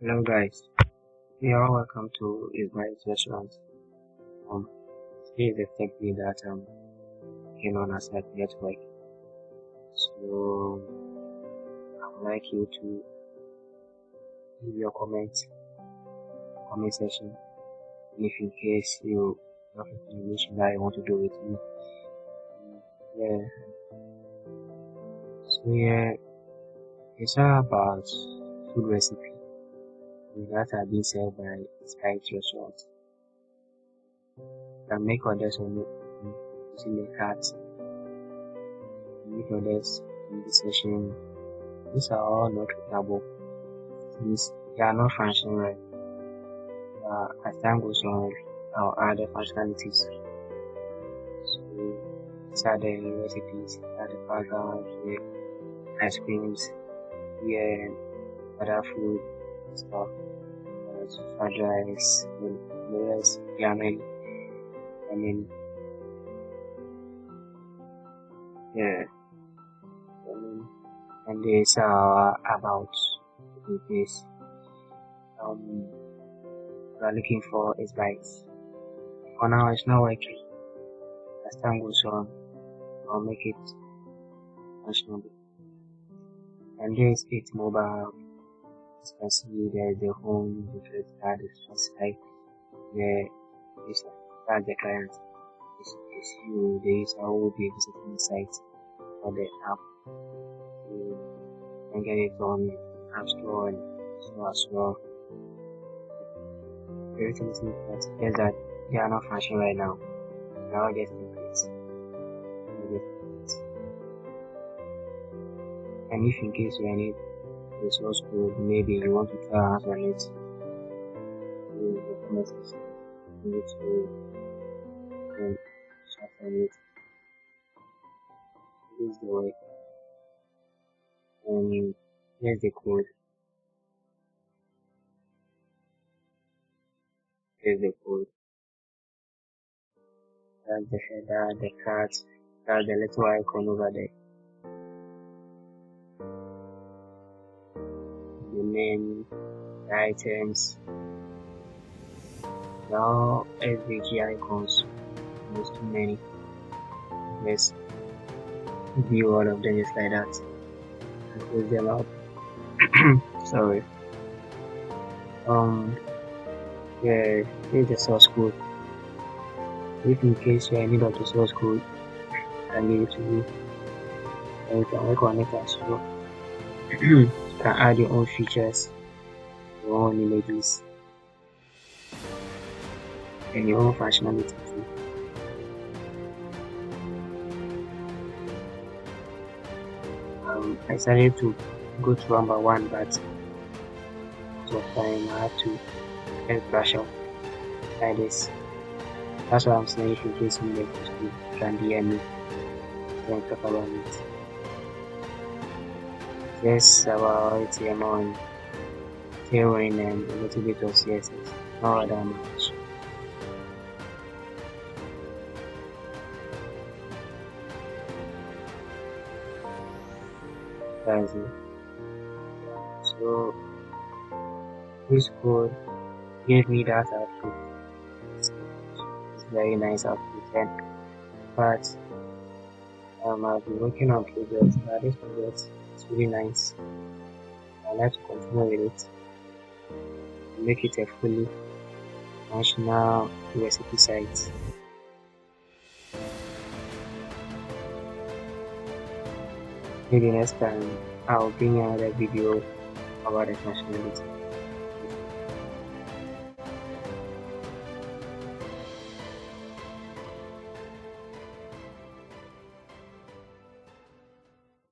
Hello guys, you are welcome to Israel's restaurant. Today is the third day that I'm working on as a network. So I would like you to leave your comment section. And if in case you have information that you want to do with me. Yeah. So it's all about food recipe that are being served by Israel's restaurant. You can make orders on using the cart. Make orders in the session. These are all not replicable. Since they are not functioning right. As time goes on, I'll add the functionalities. So these are the recipes, the background, the ice creams, other food stuff, fried rice, the rest, ramen, and these are about this. We are looking for is bites. For now, it's not working. As time goes on, I'll make it functional. And there's it mobile. As you can see, there's the home, the credit card, the site, that's the client. It's you, the user who will be visiting the site or the app. You can get it on App Store and so as well. Everything is important. Just that they are not functioning right now. They are just templates. And if in case you need the source code, maybe you want to try us on it, you the comment section. You need to chat on it. This is the way. And here's the code. Here's the code. That's the header, the card, that's the little icon over there. The name, the items, now SVG icons. There's too many. Let's view all of them just like that and close them out. Sorry. Here's the source code. If in case you are in need of the source code, I can give it to you. And you can work on it as well. You can add your own features, your own images, and your own functionality too. I decided to go to one by one, but of time I have to brush up like this. That's what I'm saying. If in case you need to, you can DM me and talk about it. Just about HTML and Tailwind and a little bit of CSS. Not that much. That's it. So this code gave me that output. It's very nice output, but I've been working on projects, but this project is really nice. I'd like to continue with it and make it a fully functional recipe site. Maybe next time I'll bring another video about the functionality.